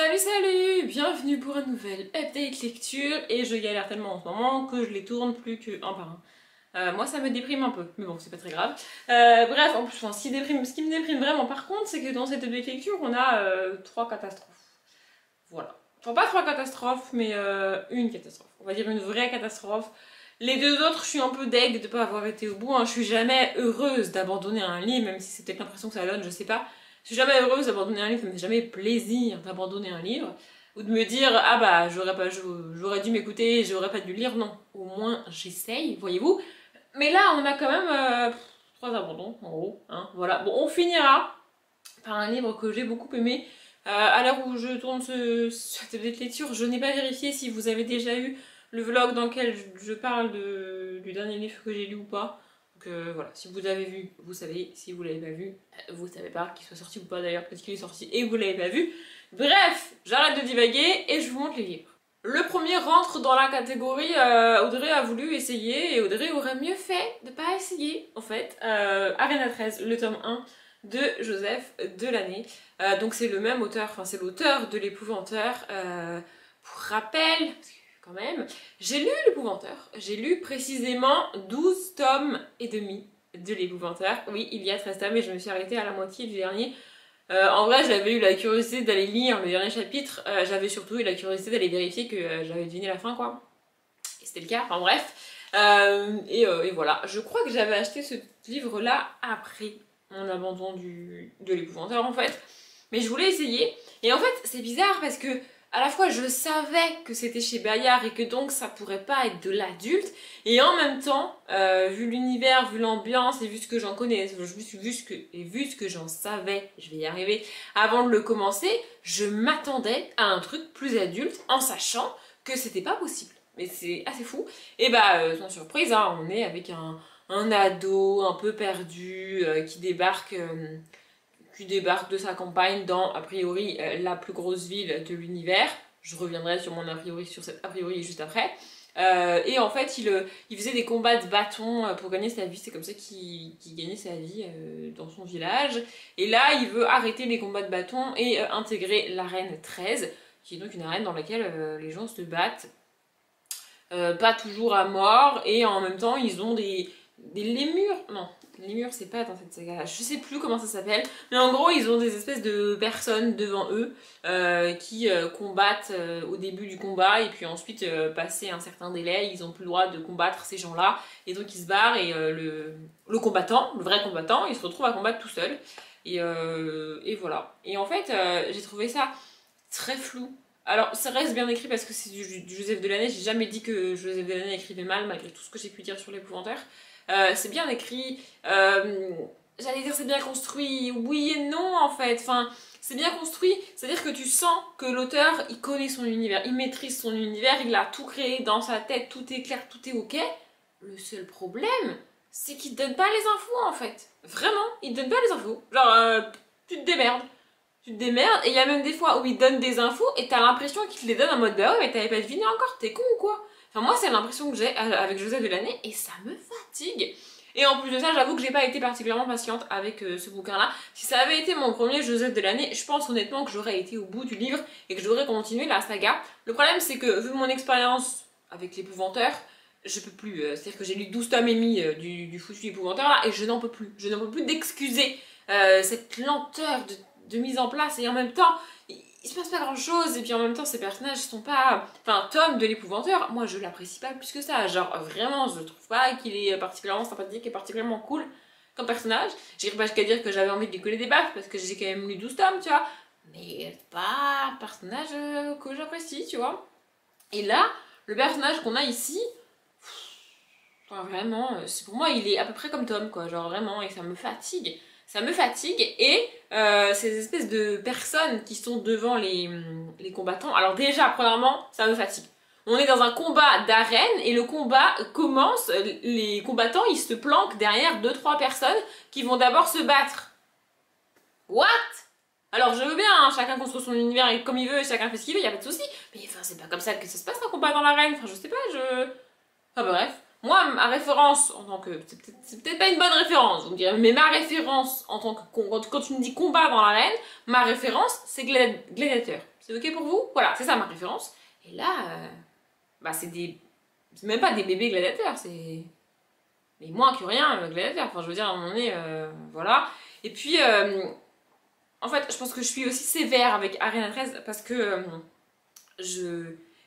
Salut salut, bienvenue pour un nouvel update lecture et je galère tellement en ce moment que je les tourne plus qu'un par un. Moi ça me déprime un peu, mais bon c'est pas très grave. Bref, en plus enfin, ce qui me déprime vraiment par contre c'est que dans cette update lecture on a 3 catastrophes. Voilà. Enfin pas 3 catastrophes mais une catastrophe. On va dire une vraie catastrophe. Les deux autres je suis un peu deg de pas avoir été au bout, hein. Je suis jamais heureuse d'abandonner un livre, même si c'est peut-être l'impression que ça donne, je sais pas. Je suis jamais heureuse d'abandonner un livre, ça me fait jamais plaisir d'abandonner un livre. Ou de me dire, ah bah, j'aurais dû m'écouter, j'aurais pas dû lire, non. Au moins, j'essaye, voyez-vous. Mais là, on a quand même 3 abandons, en gros. Hein, voilà. Bon, on finira par un livre que j'ai beaucoup aimé. À l'heure où je tourne cette lecture, je n'ai pas vérifié si vous avez déjà eu le vlog dans lequel je parle du dernier livre que j'ai lu ou pas. Donc voilà, si vous l'avez vu, vous savez, si vous l'avez pas vu, vous savez pas qu'il soit sorti ou pas d'ailleurs, parce qu'il est sorti et vous l'avez pas vu. Bref, j'arrête de divaguer et je vous montre les livres. Le premier rentre dans la catégorie Audrey a voulu essayer et Audrey aurait mieux fait de pas essayer en fait. Arena 13, le tome 1 de Joseph Delaney. Donc c'est le même auteur, enfin c'est l'auteur de l'Épouvanteur. Pour rappel, quand même, j'ai lu l'Épouvanteur, j'ai lu précisément 12 tomes et demi de l'Épouvanteur. Oui, il y a 13 tomes et je me suis arrêtée à la moitié du dernier. En vrai, j'avais eu la curiosité d'aller lire le dernier chapitre, j'avais surtout eu la curiosité d'aller vérifier que j'avais deviné la fin, quoi. Et c'était le cas, enfin bref. Et voilà, je crois que j'avais acheté ce livre-là après mon abandon de l'Épouvanteur, en fait. Mais je voulais essayer. Et en fait, c'est bizarre parce que à la fois je savais que c'était chez Bayard et que donc ça pourrait pas être de l'adulte, et en même temps, vu l'univers, vu l'ambiance et vu ce que j'en connais, vu ce que j'en savais, je vais y arriver, avant de le commencer, je m'attendais à un truc plus adulte en sachant que c'était pas possible. Mais c'est assez fou. Et bah, sans surprise, hein, on est avec un ado un peu perdu qui débarque de sa campagne dans, a priori, la plus grosse ville de l'univers. Je reviendrai sur mon a priori, sur cet a priori juste après. Et en fait, il faisait des combats de bâtons pour gagner sa vie. C'est comme ça qu'il gagnait sa vie dans son village. Et là, il veut arrêter les combats de bâtons et intégrer l'arène 13, qui est donc une arène dans laquelle les gens se battent. Pas toujours à mort, et en même temps, ils ont des lémures. Non, les lémures, c'est pas dans cette saga-là. Je sais plus comment ça s'appelle. Mais en gros, ils ont des espèces de personnes devant eux qui combattent au début du combat. Et puis ensuite, passé un certain délai, ils ont plus le droit de combattre ces gens-là. Et donc, ils se barrent. Et le combattant, le vrai combattant, il se retrouve à combattre tout seul. Et voilà. Et en fait, j'ai trouvé ça très flou. Alors, ça reste bien écrit parce que c'est du Joseph Delaney. J'ai jamais dit que Joseph Delaney écrivait mal, malgré tout ce que j'ai pu dire sur l'Épouvanteur. C'est bien écrit, j'allais dire c'est bien construit, oui et non en fait, enfin c'est bien construit, c'est-à-dire que tu sens que l'auteur il connaît son univers, il maîtrise son univers, il a tout créé dans sa tête, tout est clair, tout est ok. Le seul problème, c'est qu'il te donne pas les infos en fait, vraiment, il te donne pas les infos, genre tu te démerdes. Tu te démerdes, et il y a même des fois où il donne des infos et t'as l'impression qu'il te les donne en mode bah ouais mais t'avais pas deviné encore, t'es con ou quoi? Enfin moi c'est l'impression que j'ai avec Joseph Delaney et ça me fatigue. Et en plus de ça j'avoue que j'ai pas été particulièrement patiente avec ce bouquin là. Si ça avait été mon premier Joseph Delaney, je pense honnêtement que j'aurais été au bout du livre et que j'aurais continué la saga. Le problème c'est que vu mon expérience avec l'Épouvanteur, je peux plus, c'est-à-dire que j'ai lu 12 tomes et demi du foutu Épouvanteur là et je n'en peux plus. Je n'en peux plus d'excuser cette lenteur de mise en place, et en même temps il se passe pas grand chose, et puis en même temps ces personnages sont pas... Enfin, Tom de l'Épouvanteur, moi je l'apprécie pas plus que ça, genre vraiment je trouve pas qu'il est particulièrement sympathique et particulièrement cool comme personnage. J'irai pas jusqu'à dire que j'avais envie de lui coller des baffes parce que j'ai quand même lu 12 tomes, tu vois, mais c'est pas un personnage que j'apprécie, tu vois. Et là, le personnage qu'on a ici, enfin vraiment, pour moi il est à peu près comme Tom, quoi, genre vraiment, et ça me fatigue. Ça me fatigue, et ces espèces de personnes qui sont devant les combattants, alors déjà, premièrement, ça me fatigue. On est dans un combat d'arène, et le combat commence, les combattants, ils se planquent derrière 2-3 personnes qui vont d'abord se battre. What? Alors je veux bien, hein, chacun construit son univers comme il veut, chacun fait ce qu'il veut, y a pas de souci, mais enfin c'est pas comme ça que ça se passe un combat dans l'arène, enfin je sais pas, Enfin bref. Moi, ma référence en tant que... C'est peut-être pas une bonne référence, vous me direz, mais ma référence en tant que... Quand tu me dis combat dans l'arène, ma référence, c'est Gladiateur. C'est ok pour vous? Voilà, c'est ça ma référence. Et là, bah c'est même pas des bébés gladiateurs, c'est mais moins que rien gladiateurs. Enfin, je veux dire, à un moment donné, voilà. Et puis, en fait, je pense que je suis aussi sévère avec Ariana 13 parce que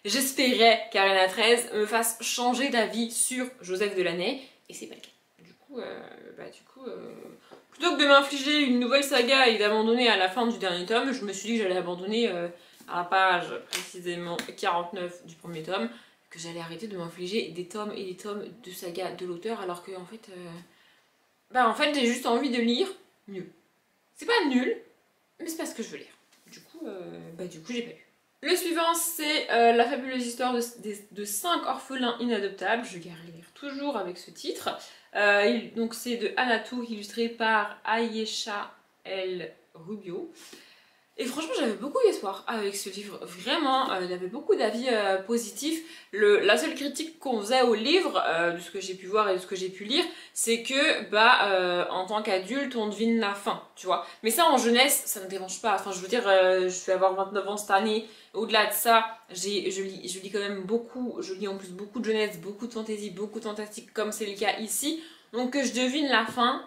j'espérais qu'Ariana 13 me fasse changer d'avis sur Joseph Delaney, et c'est pas le cas. Du coup, plutôt que de m'infliger une nouvelle saga et d'abandonner à la fin du dernier tome, je me suis dit que j'allais abandonner à la page précisément 49 du premier tome, que j'allais arrêter de m'infliger des tomes et des tomes de saga de l'auteur, alors que en fait j'ai juste envie de lire mieux. C'est pas nul, mais c'est pas ce que je veux lire. Du coup, j'ai pas lu. Le suivant, c'est la fabuleuse histoire de 5 orphelins inadoptables. Je galère toujours avec ce titre. Donc c'est de Anatou, illustré par Ayesha El Rubio. Et franchement, j'avais beaucoup d'espoir avec ce livre. Vraiment, il y avait beaucoup d'avis positifs. La seule critique qu'on faisait au livre, de ce que j'ai pu voir et de ce que j'ai pu lire, c'est que, en tant qu'adulte, on devine la fin, tu vois. Mais ça, en jeunesse, ça ne me dérange pas. Enfin, je veux dire, je vais avoir 29 ans cette année. Au-delà de ça, je lis quand même beaucoup. Je lis en plus beaucoup de jeunesse, beaucoup de fantasy, beaucoup de fantastique, comme c'est le cas ici. Donc que je devine la fin,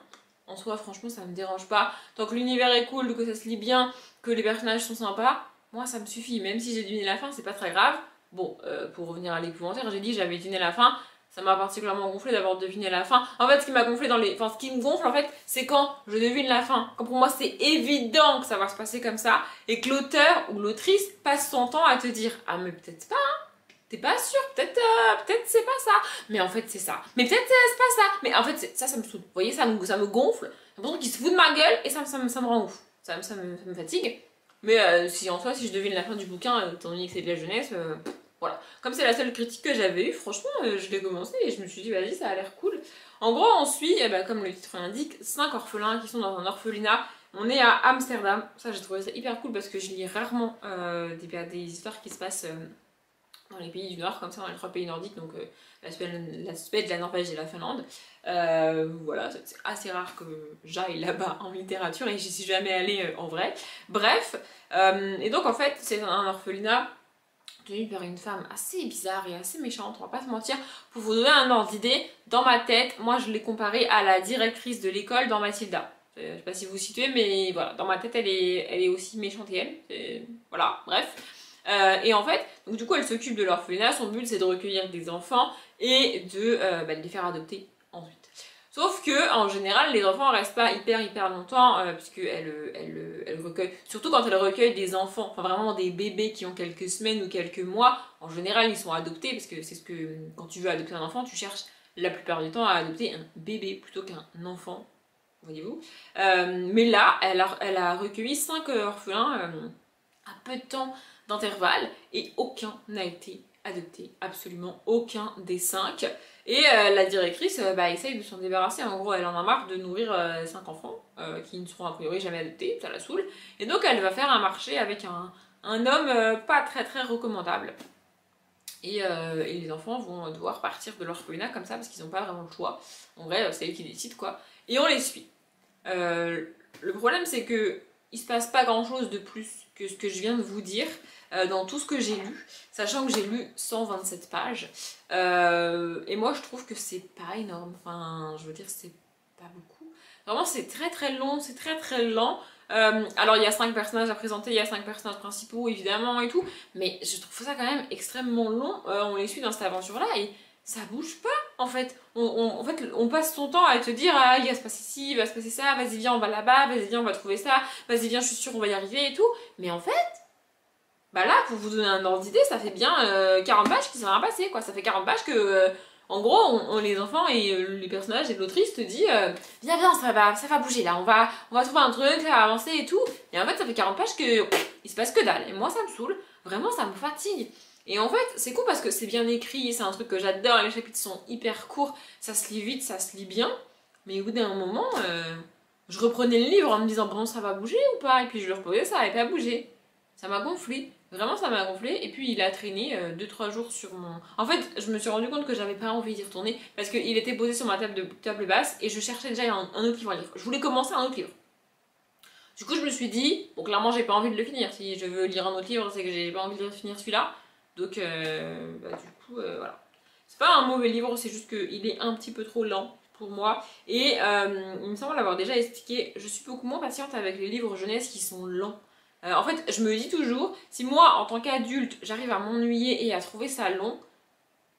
en soi, franchement, ça me dérange pas. Tant que l'univers est cool, que ça se lit bien, que les personnages sont sympas, moi ça me suffit. Même si j'ai deviné la fin, c'est pas très grave. Bon, pour revenir à l'épouvantaire, j'ai dit j'avais deviné la fin. Ça m'a particulièrement gonflé d'avoir deviné la fin. En fait, ce qui m'a gonflé ce qui me gonfle en fait, c'est quand je devine la fin. Quand pour moi c'est évident que ça va se passer comme ça, et que l'auteur ou l'autrice passe son temps à te dire ah mais peut-être pas. T'es pas sûr, peut-être c'est pas ça. Mais en fait c'est ça. Mais peut-être c'est pas ça. Mais en fait ça me saoule. Vous voyez, ça me gonfle. J'ai l'impression qu'il se fout de ma gueule et ça me rend ouf. Ça me fatigue. Mais si en soi, si je devine la fin du bouquin, étant donné que c'est de la jeunesse, voilà. Comme c'est la seule critique que j'avais eue, franchement, je l'ai commencé et je me suis dit, vas-y, ça a l'air cool. En gros, on suit, comme le titre l'indique, 5 orphelins qui sont dans un orphelinat. On est à Amsterdam. Ça, j'ai trouvé ça hyper cool parce que je lis rarement des histoires qui se passent dans les pays du Nord, comme ça, dans les 3 pays nordiques, donc la Suède, la Norvège et la Finlande. Voilà, c'est assez rare que j'aille là-bas en littérature et j'y suis jamais allée en vrai. Bref, et donc en fait, c'est un orphelinat tenu par une femme assez bizarre et assez méchante, on va pas se mentir. Pour vous donner un ordre d'idée, dans ma tête, moi je l'ai comparée à la directrice de l'école dans Mathilda. Je sais pas si vous vous situez, mais voilà, dans ma tête, elle est aussi méchante et elle. Voilà, bref. Et en fait, donc du coup elle s'occupe de l'orphelinat, son but c'est de recueillir des enfants et de les faire adopter ensuite. Sauf que en général les enfants restent pas hyper longtemps puisqu'elle recueille, surtout quand elle recueille des enfants, enfin vraiment des bébés qui ont quelques semaines ou quelques mois, en général ils sont adoptés parce que c'est ce que quand tu veux adopter un enfant tu cherches la plupart du temps à adopter un bébé plutôt qu'un enfant, voyez-vous. Mais là elle a recueilli 5 orphelins à peu de temps d'intervalle et aucun n'a été adopté, absolument aucun des 5. Et la directrice essaye de s'en débarrasser. En gros, elle en a marre de nourrir 5 enfants qui ne seront a priori jamais adoptés, ça la saoule. Et donc, elle va faire un marché avec un homme pas très recommandable. Et les enfants vont devoir partir de l'orphelinat comme ça parce qu'ils n'ont pas vraiment le choix. En vrai, c'est elle qui décide quoi. Et on les suit. Le problème, c'est que il se passe pas grand chose de plus que ce que je viens de vous dire dans tout ce que j'ai lu, sachant que j'ai lu 127 pages. Et moi, je trouve que c'est pas énorme. Enfin, je veux dire, c'est pas beaucoup. Vraiment, c'est très long, c'est très lent. Alors, il y a 5 personnages à présenter, il y a 5 personnages principaux, évidemment, et tout. Mais je trouve ça quand même extrêmement long. On les suit dans cette aventure-là et ça bouge pas. En fait, on passe son temps à te dire ah, il va se passer ci, il va se passer ça, vas-y viens on va là-bas, vas-y viens on va trouver ça, vas-y viens je suis sûre on va y arriver et tout. Mais en fait, là pour vous donner un ordre d'idée, ça fait bien 40 pages qui sont rien passé quoi. Ça fait 40 pages que en gros les enfants et les personnages et l'autrice te dit viens ça va bouger là, on va trouver un truc, ça va avancer et tout. Et en fait ça fait 40 pages que il se passe que dalle. Et moi ça me saoule, vraiment ça me fatigue. Et en fait, c'est cool parce que c'est bien écrit, c'est un truc que j'adore, les chapitres sont hyper courts, ça se lit vite, ça se lit bien. Mais au bout d'un moment, je reprenais le livre en me disant bon ça va bouger ou pas, et puis je le reposais, ça n'avait pas bougé. Ça m'a gonflé, vraiment ça m'a gonflé, et puis il a traîné 2-3 jours sur mon... En fait, je me suis rendu compte que j'avais pas envie d'y retourner, parce qu'il était posé sur ma table basse, et je cherchais déjà un autre livre à lire. Je voulais commencer un autre livre. Du coup je me suis dit, bon clairement j'ai pas envie de le finir, si je veux lire un autre livre c'est que j'ai pas envie de finir celui-là, donc bah, du coup voilà. C'est pas un mauvais livre, c'est juste qu'il est un petit peu trop lent pour moi, et il me semble l'avoir déjà expliqué, je suis beaucoup moins patiente avec les livres jeunesse qui sont lents. En fait je me dis toujours, si moi en tant qu'adulte j'arrive à m'ennuyer et à trouver ça long,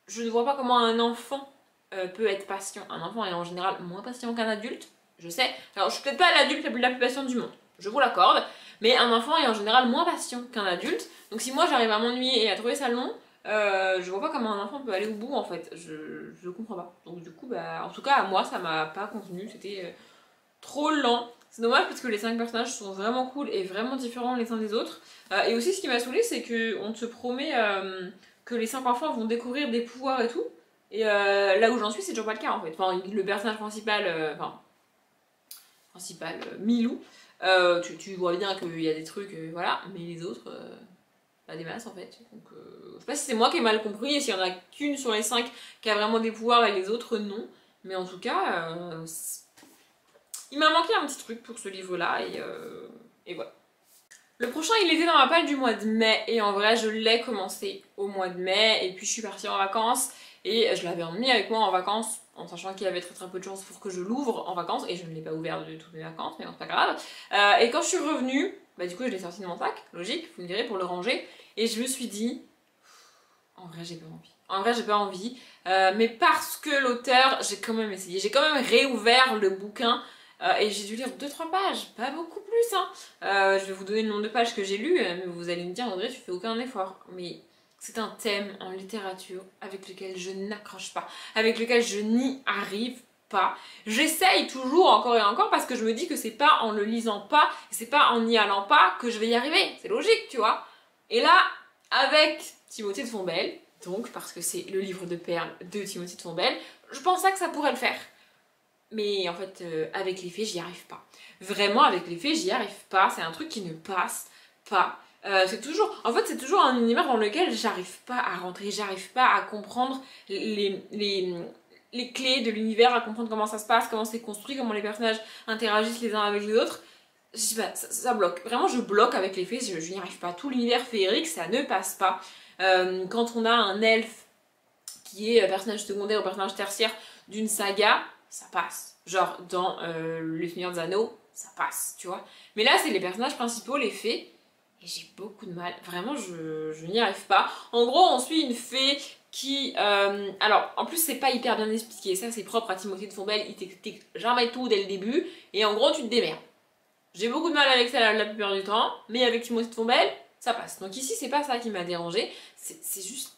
je ne vois pas comment un enfant peut être patient. Un enfant est en général moins patient qu'un adulte, je sais. Alors je suis peut-être pas l'adulte la plus patiente du monde, je vous l'accorde, mais un enfant est en général moins patient qu'un adulte. Donc si moi j'arrive à m'ennuyer et à trouver ça long, je vois pas comment un enfant peut aller au bout en fait. Je comprends pas. Donc du coup, bah, en tout cas à moi ça m'a pas convenu, c'était trop lent. C'est dommage parce que les 5 personnages sont vraiment cool et vraiment différents les uns des autres. Et aussi ce qui m'a saoulé c'est qu'on te promet que les 5 enfants vont découvrir des pouvoirs et tout. Et là où j'en suis, c'est toujours pas le cas en fait. Enfin, le personnage principal, Milou, tu vois bien qu'il y a des trucs, voilà, mais les autres, pas des masses en fait. Donc, je sais pas si c'est moi qui ai mal compris et s'il y en a qu'une sur les 5 qui a vraiment des pouvoirs et les autres non. Mais en tout cas, il m'a manqué un petit truc pour ce livre-là et voilà. Le prochain, il était dans ma palle du mois de mai et en vrai, je l'ai commencé au mois de mai et puis je suis partie en vacances et je l'avais emmené avec moi en vacances en sachant qu'il y avait très peu de chance pour que je l'ouvre en vacances et je ne l'ai pas ouvert de toutes mes vacances, mais bon, c'est pas grave. Et quand je suis revenue, bah du coup, je l'ai sorti de mon sac, logique, vous me direz, pour le ranger, et je me suis dit, en vrai, j'ai pas envie. En vrai, j'ai pas envie, mais parce que l'auteur, j'ai quand même essayé, j'ai quand même réouvert le bouquin. Et j'ai dû lire 2-3 pages, pas beaucoup plus hein. Je vais vous donner le nombre de pages que j'ai lues, mais vous allez me dire André tu fais aucun effort. Mais c'est un thème en littérature avec lequel je n'accroche pas, avec lequel je n'y arrive pas. J'essaye toujours encore et encore parce que je me dis que c'est pas en le lisant pas, c'est pas en n'y allant pas que je vais y arriver. C'est logique, tu vois. Et là, avec Timothée de Fontbelle, donc parce que c'est le livre de perles de Timothée de Fontbelle, je pensais que ça pourrait le faire. Mais en fait, avec les faits, j'y arrive pas. Vraiment, avec les faits, j'y arrive pas. C'est un truc qui ne passe pas. C'est toujours un univers dans lequel j'arrive pas à rentrer, j'arrive pas à comprendre les clés de l'univers, à comprendre comment ça se passe, comment c'est construit, comment les personnages interagissent les uns avec les autres. Je sais pas, ça bloque. Vraiment, je bloque avec les faits, je n'y arrive pas. Tout l'univers féerique, ça ne passe pas. Quand on a un elfe qui est personnage secondaire ou personnage tertiaire d'une saga, ça passe. Genre dans Le Seigneur des Anneaux, ça passe, tu vois. Mais là, c'est les personnages principaux, les fées, et j'ai beaucoup de mal. Vraiment, je n'y arrive pas. En gros, on suit une fée qui... alors, en plus, c'est pas hyper bien expliqué. Ça, c'est propre à Timothée de Fontbelle. Il t'explique jamais tout dès le début. Et en gros, tu te démerdes. J'ai beaucoup de mal avec ça la plupart du temps. Mais avec Timothée de Fontbelle, ça passe. Donc ici, c'est pas ça qui m'a dérangé. C'est juste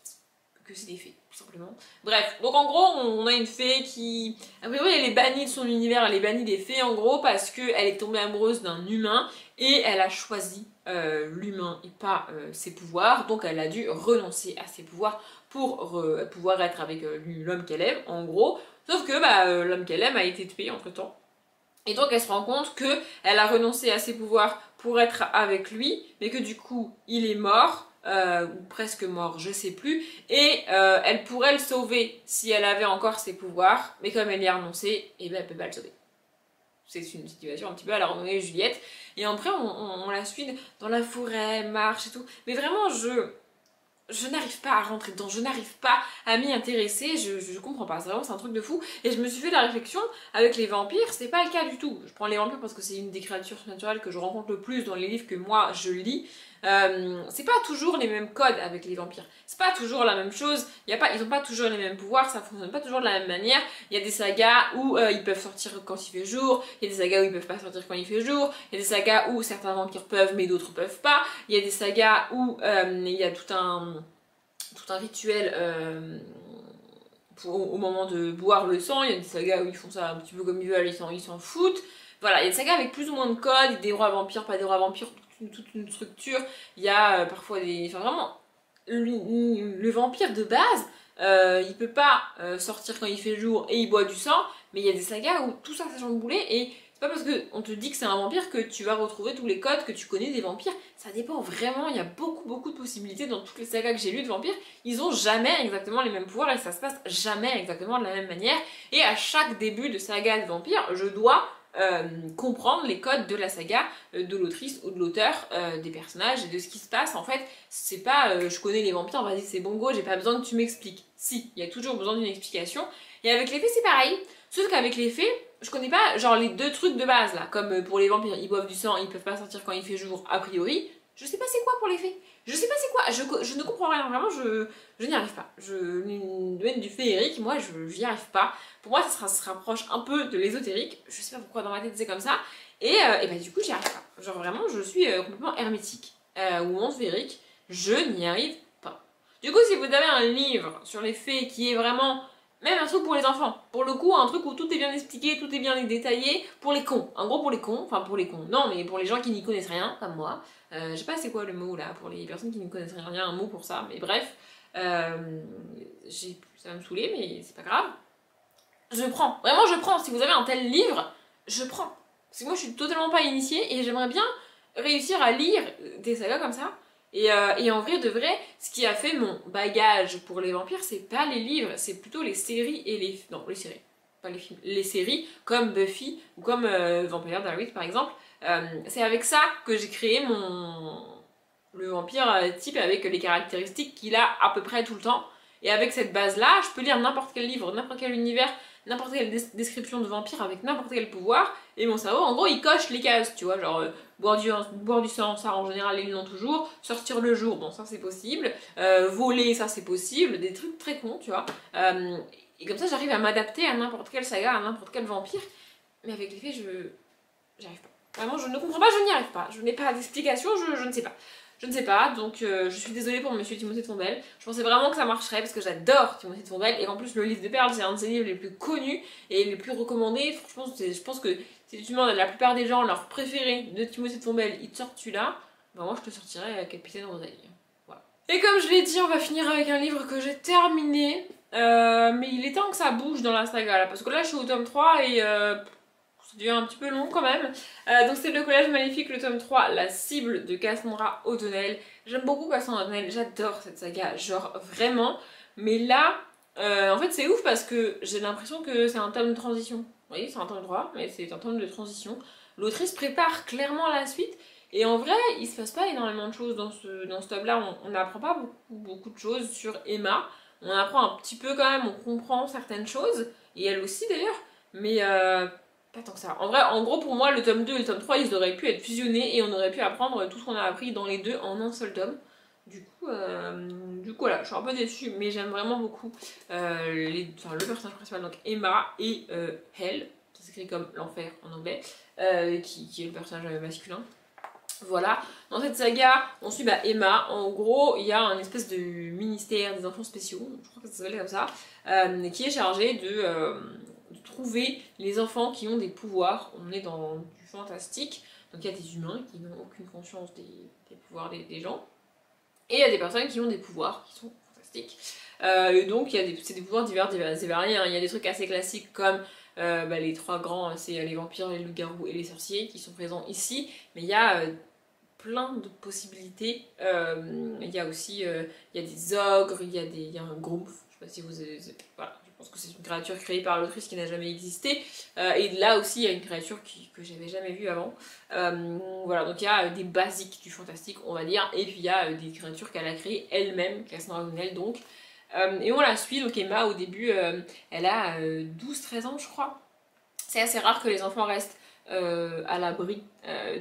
que c'est des fées, tout simplement. Bref, donc en gros, on a une fée qui... A priori, elle est bannie de son univers, elle est bannie des fées, en gros, parce qu'elle est tombée amoureuse d'un humain, et elle a choisi l'humain et pas ses pouvoirs, donc elle a dû renoncer à ses pouvoirs pour pouvoir être avec l'homme qu'elle aime, en gros. Sauf que l'homme qu'elle aime a été tué entre-temps. Et donc elle se rend compte qu'elle a renoncé à ses pouvoirs pour être avec lui, mais que du coup, il est mort, ou presque mort, je sais plus, et elle pourrait le sauver si elle avait encore ses pouvoirs, mais comme elle y a renoncé, et ben elle peut pas le sauver. C'est une situation un petit peu à la Roméo et Juliette, et après on la suit dans la forêt, elle marche et tout, mais vraiment je n'arrive pas à rentrer dedans, je n'arrive pas à m'y intéresser, je comprends pas, c'est un truc de fou. Et je me suis fait la réflexion, avec les vampires, c'est pas le cas du tout. Je prends les vampires parce que c'est une des créatures surnaturelles que je rencontre le plus dans les livres que moi je lis. C'est pas toujours les mêmes codes avec les vampires, c'est pas toujours la même chose, ils ont pas toujours les mêmes pouvoirs, ça fonctionne pas toujours de la même manière. Il y a des sagas où ils peuvent sortir quand il fait jour, il y a des sagas où ils peuvent pas sortir quand il fait jour, il y a des sagas où certains vampires peuvent mais d'autres peuvent pas, il y a des sagas où il y a tout un rituel au moment de boire le sang, il y a des sagas où ils font ça un petit peu comme ils veulent, ils s'en foutent. Voilà, il y a des sagas avec plus ou moins de codes, des rois vampires, pas des rois vampires, toute une structure. Il y a parfois des... Enfin vraiment, le vampire de base, il peut pas sortir quand il fait jour et il boit du sang, mais il y a des sagas où tout ça chamboulé et c'est pas parce qu'on te dit que c'est un vampire que tu vas retrouver tous les codes que tu connais des vampires. Ça dépend vraiment, il y a beaucoup de possibilités dans toutes les sagas que j'ai lues de vampires. Ils ont jamais exactement les mêmes pouvoirs et ça se passe jamais exactement de la même manière. Et à chaque début de saga de vampire, je dois comprendre les codes de la saga, de l'autrice ou de l'auteur, des personnages et de ce qui se passe. En fait, c'est pas je connais les vampires, vas-y c'est bon go, j'ai pas besoin que tu m'expliques. Si, il y a toujours besoin d'une explication. Et avec les faits c'est pareil, sauf qu'avec les faits, je connais pas genre les deux trucs de base là, comme pour les vampires, ils boivent du sang, ils peuvent pas sortir quand il fait jour, a priori. Je sais pas c'est quoi pour les faits. Je sais pas c'est quoi, je ne comprends rien, vraiment je n'y arrive pas. Le domaine du féerique, moi je n'y arrive pas. Pour moi ça se rapproche un peu de l'ésotérique, je sais pas pourquoi dans ma tête c'est comme ça. Et bah du coup j'y arrive pas. Genre vraiment je suis complètement hermétique. Au monde féerique, je n'y arrive pas. Du coup si vous avez un livre sur les fées qui est vraiment... Même un truc pour les enfants. Pour le coup, un truc où tout est bien expliqué, tout est bien détaillé. Pour les cons. En gros, pour les cons. Enfin, pour les cons. Non, mais pour les gens qui n'y connaissent rien, comme moi. Je sais pas c'est quoi le mot là. Pour les personnes qui n'y connaissent rien, il y a un mot pour ça. Mais bref. Ça va me saouler, mais c'est pas grave. Je prends. Vraiment, je prends. Si vous avez un tel livre, je prends. Parce que moi, je suis totalement pas initiée et j'aimerais bien réussir à lire des sagas comme ça. Et en vrai de vrai, ce qui a fait mon bagage pour les vampires, c'est pas les livres, c'est plutôt les séries et les... Non, les séries, pas les films. Les séries, comme Buffy, ou comme Vampire Diaries par exemple. C'est avec ça que j'ai créé le vampire type avec les caractéristiques qu'il a à peu près tout le temps. Et avec cette base-là, je peux lire n'importe quel livre, n'importe quel univers, n'importe quelle description de vampire avec n'importe quel pouvoir. Et mon cerveau, en gros, il coche les cases, tu vois, genre... boire du sang, ça en général ils l'ont toujours. Sortir le jour, bon ça c'est possible. Voler, ça c'est possible. Des trucs très cons, tu vois. Et comme ça j'arrive à m'adapter à n'importe quelle saga, à n'importe quel vampire. Mais avec les faits, j'arrive pas. Vraiment, je ne comprends pas, je n'y arrive pas. Je n'ai pas d'explication, je ne sais pas. Je ne sais pas, donc je suis désolée pour Monsieur Timothée de Fombelle. Je pensais vraiment que ça marcherait parce que j'adore Timothée de Fombelle et qu'en plus le livre de Perles c'est un de ses livres les plus connus et les plus recommandés. Franchement, je pense que si tu demandes à la plupart des gens leur préféré de Timothée de Fombelle, ils te sortent celui-là, bah moi je te sortirais Capitaine Rosalie. Voilà. Et comme je l'ai dit, on va finir avec un livre que j'ai terminé, mais il est temps que ça bouge dans la saga là, parce que là je suis au tome 3 et ça devient un petit peu long quand même. Donc c'est le Collège Maléfique, le tome 3, la cible de Cassandra O'Donnell. J'aime beaucoup Cassandra O'Donnell, j'adore cette saga, genre vraiment. Mais là, en fait c'est ouf parce que j'ai l'impression que c'est un tome de transition. Oui, c'est un tome 3, mais c'est un tome de transition. L'autrice prépare clairement la suite. Et en vrai, il se passe pas énormément de choses dans ce tome-là. On n'apprend pas beaucoup de choses sur Emma. On apprend un petit peu quand même, on comprend certaines choses. Et elle aussi d'ailleurs. Mais pas tant que ça. En vrai, en gros, pour moi, le tome 2 et le tome 3, ils auraient pu être fusionnés et on aurait pu apprendre tout ce qu'on a appris dans les deux en un seul tome. Du coup, voilà, je suis un peu déçue, mais j'aime vraiment beaucoup le personnage principal, donc Emma et Hell, ça s'écrit comme l'enfer en anglais, qui est le personnage masculin. Voilà, dans cette saga, on suit Emma. En gros, il y a un espèce de ministère des enfants spéciaux, je crois que ça s'appelle comme ça, qui est chargé de trouver les enfants qui ont des pouvoirs. On est dans du fantastique, donc il y a des humains qui n'ont aucune conscience des pouvoirs des gens, et il y a des personnes qui ont des pouvoirs qui sont fantastiques. Et donc c'est des pouvoirs divers et variés. Hein. Il y a des trucs assez classiques comme les trois grands, c'est les vampires, les loups-garous et les sorciers qui sont présents ici, mais il y a plein de possibilités. Il y a aussi il y a des ogres, il y a un groom, je sais pas si vous avez... Voilà, je pense que c'est une créature créée par l'autrice qui n'a jamais existé. Et là aussi, il y a une créature que j'avais jamais vue avant. Voilà, donc il y a des basiques du fantastique, on va dire, et puis il y a des créatures qu'elle a créées elle-même, Cassandra O'Donnell donc. Et on la suit, donc Emma au début, elle a 12-13 ans je crois. C'est assez rare que les enfants restent à l'abri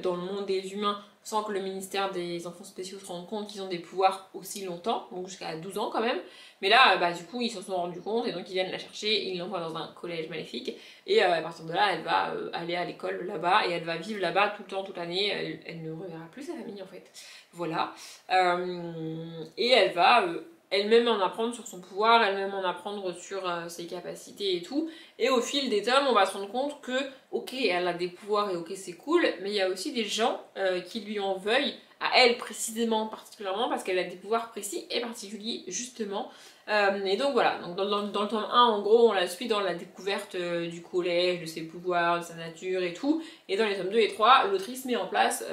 dans le monde des humains sans que le ministère des enfants spéciaux se rende compte qu'ils ont des pouvoirs aussi longtemps, donc jusqu'à 12 ans quand même. Mais là, du coup, ils s'en sont rendus compte et donc ils viennent la chercher, ils l'envoient dans un collège maléfique. Et à partir de là, elle va aller à l'école là-bas et elle va vivre là-bas tout le temps, toute l'année. Elle ne reverra plus sa famille en fait. Voilà. Et elle va elle-même en apprendre sur son pouvoir, elle-même en apprendre sur ses capacités et tout. Et au fil des tomes, on va se rendre compte que, ok, elle a des pouvoirs et ok, c'est cool, mais il y a aussi des gens qui lui en veuillent, à elle précisément, particulièrement, parce qu'elle a des pouvoirs précis et particuliers, justement. Et donc voilà, donc dans le tome 1, en gros, on la suit dans la découverte du collège, de ses pouvoirs, de sa nature et tout. Et dans les tomes 2 et 3, l'autrice met en place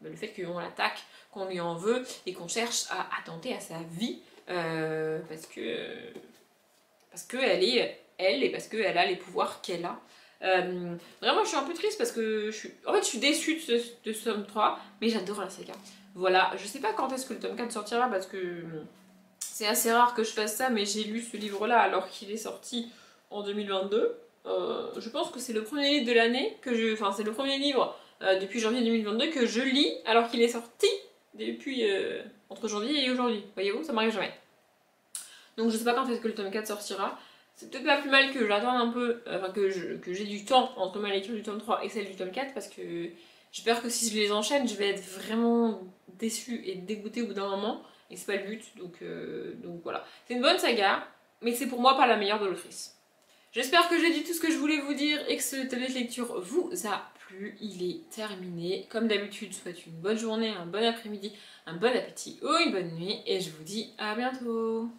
le fait qu'on l'attaque, qu'on lui en veut et qu'on cherche à attenter à sa vie parce que elle est elle et parce qu'elle a les pouvoirs qu'elle a. Vraiment, je suis un peu triste parce que en fait, je suis déçue de ce tome 3, mais j'adore la saga. Voilà, je sais pas quand est-ce que le tome 4 sortira parce que c'est assez rare que je fasse ça, mais j'ai lu ce livre-là alors qu'il est sorti en 2022. Je pense que c'est le premier livre de l'année Enfin, c'est le premier livre depuis janvier 2022 que je lis alors qu'il est sorti depuis entre janvier et aujourd'hui. Voyez-vous, ça m'arrive jamais. Donc je sais pas quand est-ce que le tome 4 sortira. C'est peut-être pas plus mal que j'attende un peu, enfin que j'ai du temps entre ma lecture du tome 3 et celle du tome 4 parce que j'espère que si je les enchaîne, je vais être vraiment déçue et dégoûtée au bout d'un moment. Et c'est pas le but, donc voilà. C'est une bonne saga, mais c'est pour moi pas la meilleure de l'autrice. J'espère que j'ai dit tout ce que je voulais vous dire et que ce tablette lecture vous a plu. Il est terminé. Comme d'habitude, je vous souhaite une bonne journée, un bon après-midi, un bon appétit ou une bonne nuit. Et je vous dis à bientôt.